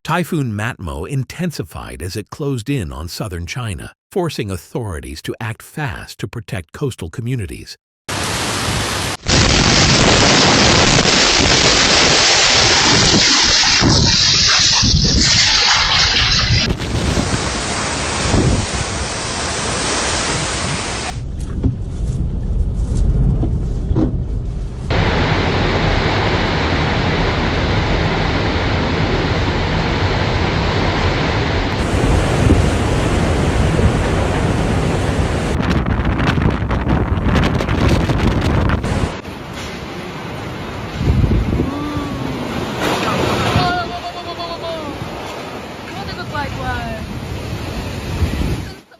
Typhoon Matmo intensified as it closed in on southern China, forcing authorities to act fast to protect coastal communities.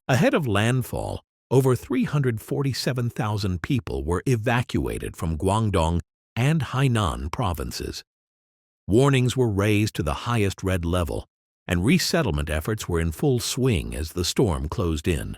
Ahead of landfall, over 347,000 people were evacuated from Guangdong and Hainan provinces. Warnings were raised to the highest red level, and resettlement efforts were in full swing as the storm closed in.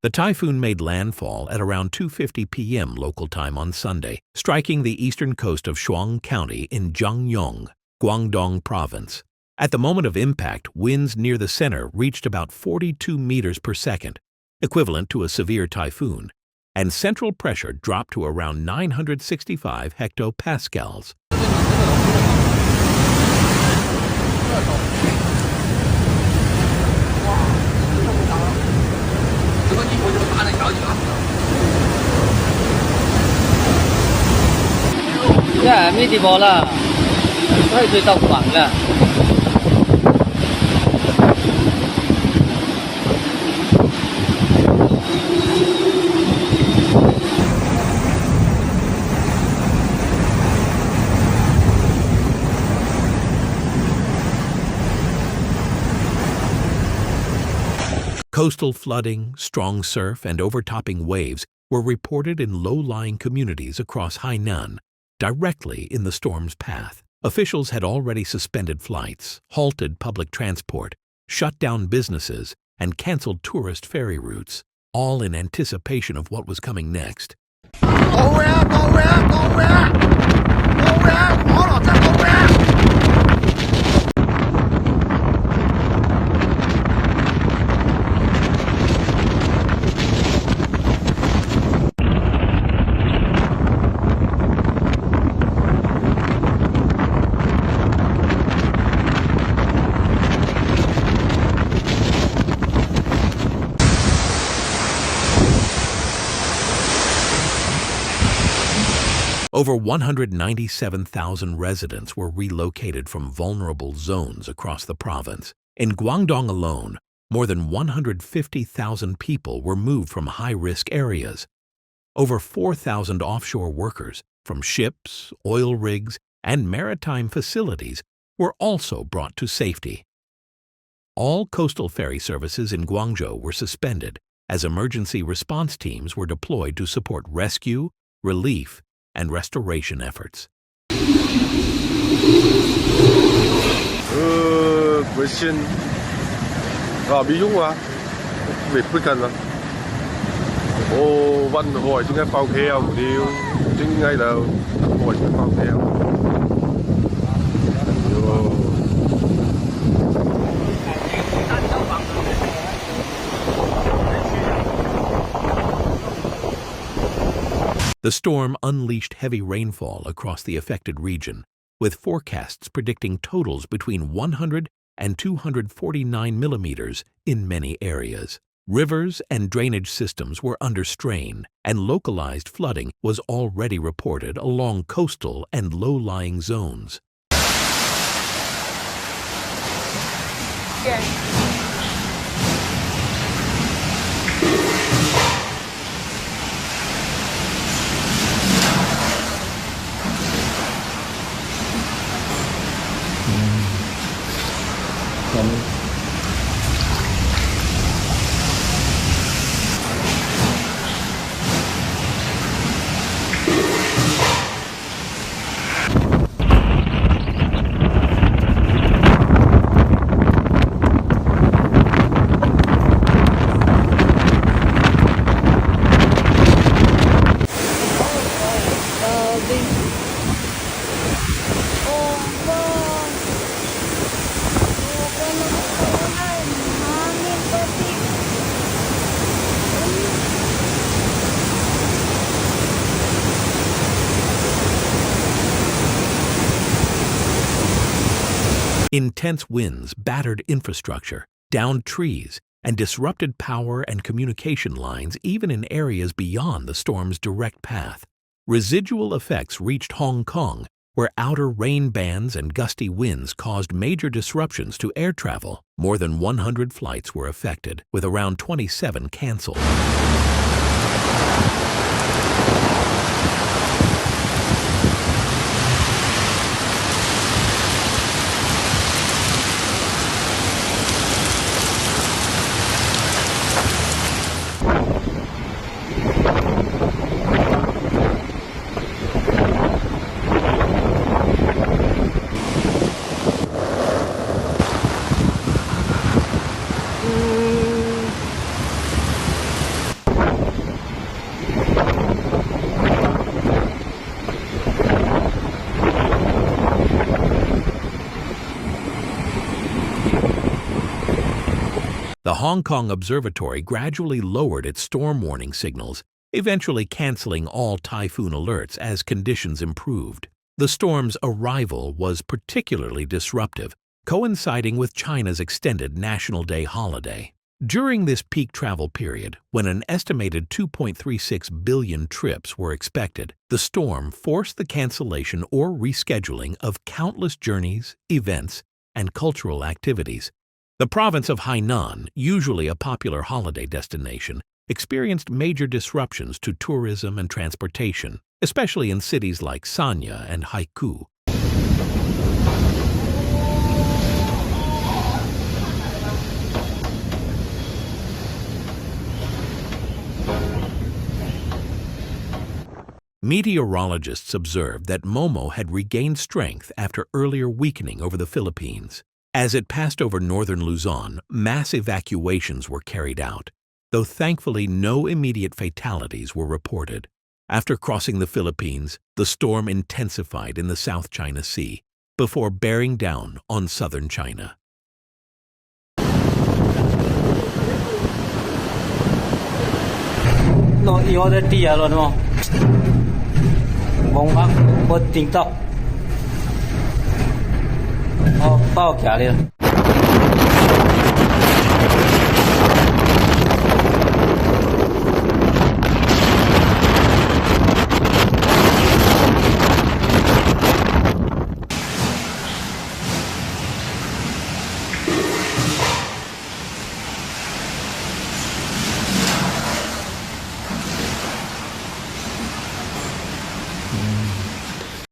The typhoon made landfall at around 2:50 p.m. local time on Sunday, striking the eastern coast of Shuang County in Zhangyong, Guangdong Province. At the moment of impact, winds near the center reached about 42 meters per second, equivalent to a severe typhoon, and central pressure dropped to around 965 hectopascals. Coastal flooding, strong surf, and overtopping waves were reported in low-lying communities across Hainan, directly in the storm's path. Officials had already suspended flights, halted public transport, shut down businesses, and canceled tourist ferry routes, all in anticipation of what was coming next. Over 197,000 residents were relocated from vulnerable zones across the province. In Guangdong alone, more than 150,000 people were moved from high-risk areas. Over 4,000 offshore workers from ships, oil rigs, and maritime facilities were also brought to safety. All coastal ferry services in Guangzhou were suspended as emergency response teams were deployed to support rescue, relief, and restoration efforts. 本身美容啊，未不緊啦。我運海中間爆氣啊，唔料，正喺度海中爆氣啊。The storm unleashed heavy rainfall across the affected region, with forecasts predicting totals between 100 and 249 millimeters in many areas. Rivers and drainage systems were under strain, and localized flooding was already reported along coastal and low-lying zones. Intense winds battered infrastructure, downed trees, and disrupted power and communication lines even in areas beyond the storm's direct path. Residual effects reached Hong Kong, where outer rain bands and gusty winds caused major disruptions to air travel. More than 100 flights were affected, with around 27 canceled. The Hong Kong Observatory gradually lowered its storm warning signals, eventually canceling all typhoon alerts as conditions improved. The storm's arrival was particularly disruptive, coinciding with China's extended National Day holiday. During this peak travel period, when an estimated 2.36 billion trips were expected, the storm forced the cancellation or rescheduling of countless journeys, events, and cultural activities. The province of Hainan, usually a popular holiday destination, experienced major disruptions to tourism and transportation, especially in cities like Sanya and Haikou. Meteorologists observed that Momo had regained strength after earlier weakening over the Philippines. As it passed over northern Luzon, mass evacuations were carried out, though thankfully no immediate fatalities were reported. After crossing the Philippines, the storm intensified in the South China Sea before bearing down on southern China. No, yo de tía lo no. Bông bác bớt tính tóc. Bao cả đi.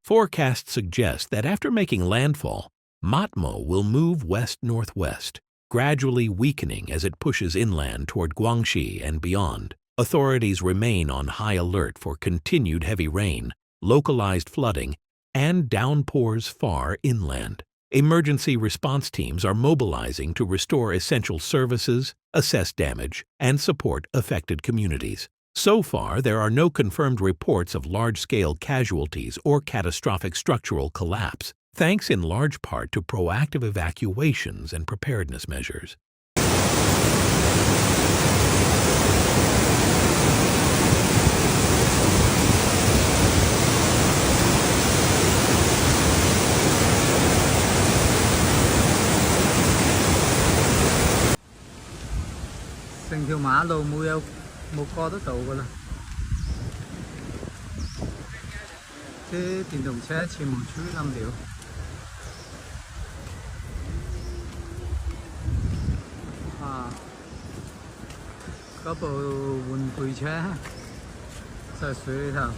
Forecasts suggest that after making landfall, Matmo will move west-northwest, gradually weakening as it pushes inland toward Guangxi and beyond. Authorities remain on high alert for continued heavy rain, localized flooding, and downpours far inland. Emergency response teams are mobilizing to restore essential services, assess damage, and support affected communities. So far, there are no confirmed reports of large-scale casualties or catastrophic structural collapse, thanks in large part to proactive evacuations and preparedness measures. Thành條馬路冇過得到㗎啦，啲電動車全部吹冧掉。啊！嗰部換配車就水裏頭。